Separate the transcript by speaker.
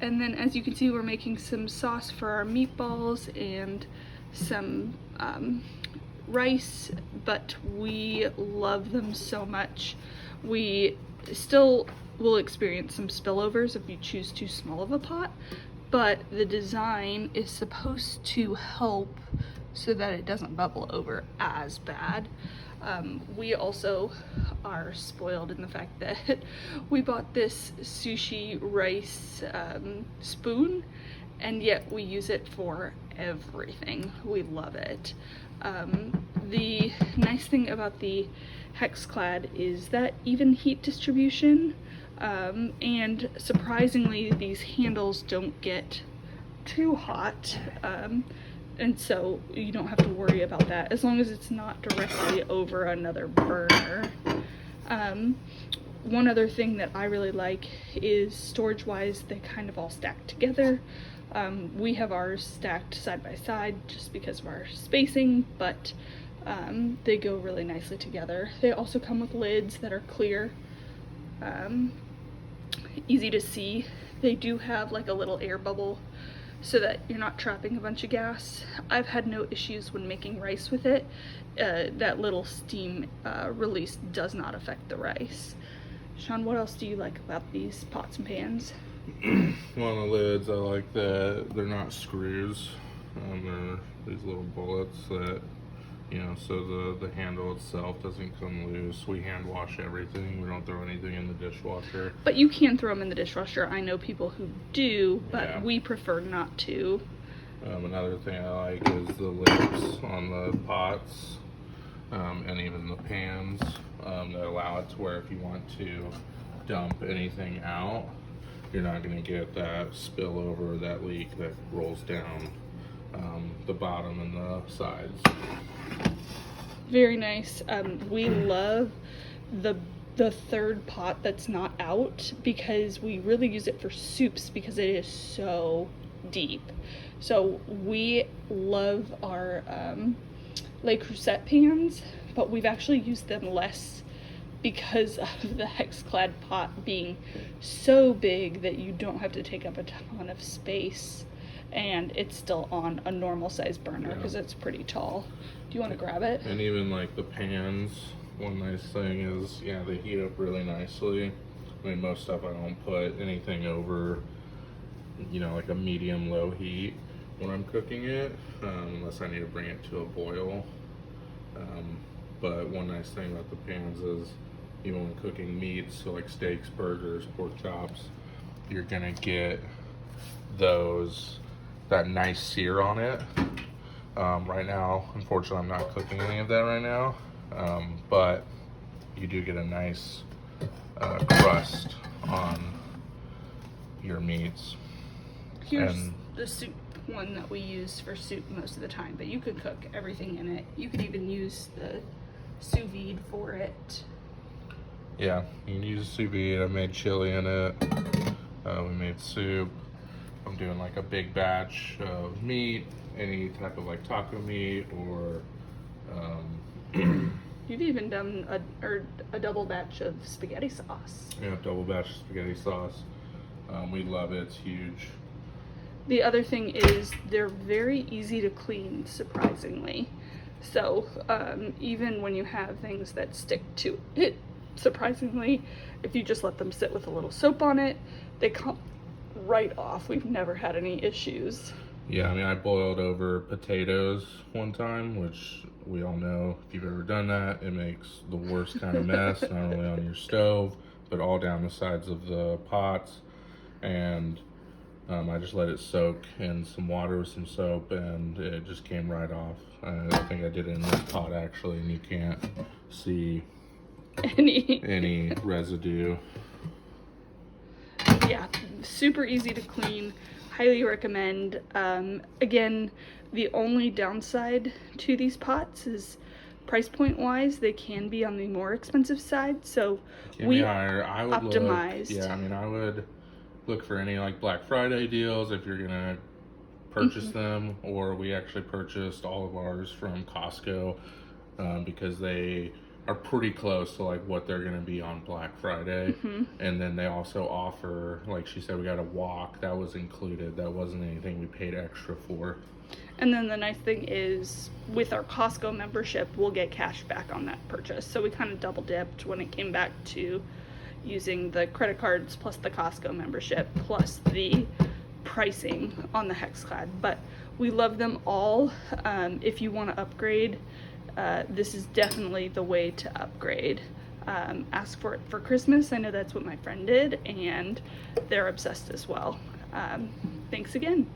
Speaker 1: And then as you can see, we're making some sauce for our meatballs and some rice, but we love them so much. We still will experience some spillovers if you choose too small of a pot, but the design is supposed to help so that it doesn't bubble over as bad. We also are spoiled in the fact that we bought this sushi rice spoon, and yet we use it for everything. We love it. The nice thing about the HexClad is that even heat distribution, and surprisingly these handles don't get too hot, and so you don't have to worry about that as long as it's not directly over another burner. One other thing that I really like is storage wise, they kind of all stack together. We have ours stacked side by side just because of our spacing, but they go really nicely together. They also come with lids that are clear, easy to see. They do have like a little air bubble so that you're not trapping a bunch of gas. I've had no issues when making rice with it. That little steam release does not affect the rice. Sean, what else do you like about these pots and pans?
Speaker 2: Well, the lids, I like that they're not screws. They're these little bullets that, you know, so the handle itself doesn't come loose. We hand wash everything. We don't throw anything in the dishwasher.
Speaker 1: But you can throw them in the dishwasher. I know people who do, but
Speaker 2: Yeah.
Speaker 1: we prefer not to.
Speaker 2: Another thing I like is the lids on the pots, and even the pans, that allow it to where if you want to dump anything out, you're not going to get that spillover, that leak that rolls down the bottom and the sides.
Speaker 1: Very nice. We love the third pot that's not out because we really use it for soups because it is so deep. So we love our Le Creuset pans, but we've actually used them less because of the HexClad pot being so big that you don't have to take up a ton of space, and it's still on a normal size burner because it's pretty tall. Do you want to grab it?
Speaker 2: And even like the pans, one nice thing is, yeah, they heat up really nicely. I mean, most stuff I don't put anything over, you know, like a medium low heat when I'm cooking it, unless I need to bring it to a boil. But one nice thing about the pans is, even when cooking meats, so like steaks, burgers, pork chops, you're gonna get that nice sear on it. Right now, unfortunately, I'm not cooking any of that right now, but you do get a nice crust on your meats.
Speaker 1: Here's the soup one that we use for soup most of the time, but you could cook everything in it. You could even use the sous vide for it.
Speaker 2: Yeah, you can use sous vide. I made chili in it. We made soup. I'm doing like a big batch of meat, any type of like taco meat, or
Speaker 1: You've even done a double batch of spaghetti sauce.
Speaker 2: yeah, double batch spaghetti sauce. We love it. It's huge.
Speaker 1: The other thing is they're very easy to clean, surprisingly. So even when you have things that stick to it, surprisingly, if you just let them sit with a little soap on it, they come right off. We've never had any issues.
Speaker 2: Yeah, I mean, I boiled over potatoes one time, which we all know, if you've ever done that, it makes the worst kind of mess, not only on your stove, but all down the sides of the pots. And I just let it soak in some water with some soap, and it just came right off. I think I did it in this pot, actually, and you can't see any residue.
Speaker 1: Yeah, super easy to clean. Highly recommend. Again, the only downside to these pots is price point wise, they can be on the more expensive side. So we optimized.
Speaker 2: I would look for any like Black Friday deals if you're gonna purchase them, or we actually purchased all of ours from Costco because they are pretty close to like what they're gonna be on Black Friday. And then they also offer, like she said, we got a walk that was included. That wasn't anything we paid extra for.
Speaker 1: And then the nice thing is with our Costco membership, we'll get cash back on that purchase. So we kind of double dipped when it came back to using the credit cards plus the Costco membership plus the pricing on the HexClad. But we love them all. If you want to upgrade, this is definitely the way to upgrade. Ask for it for Christmas. I know that's what my friend did, and they're obsessed as well. Thanks again.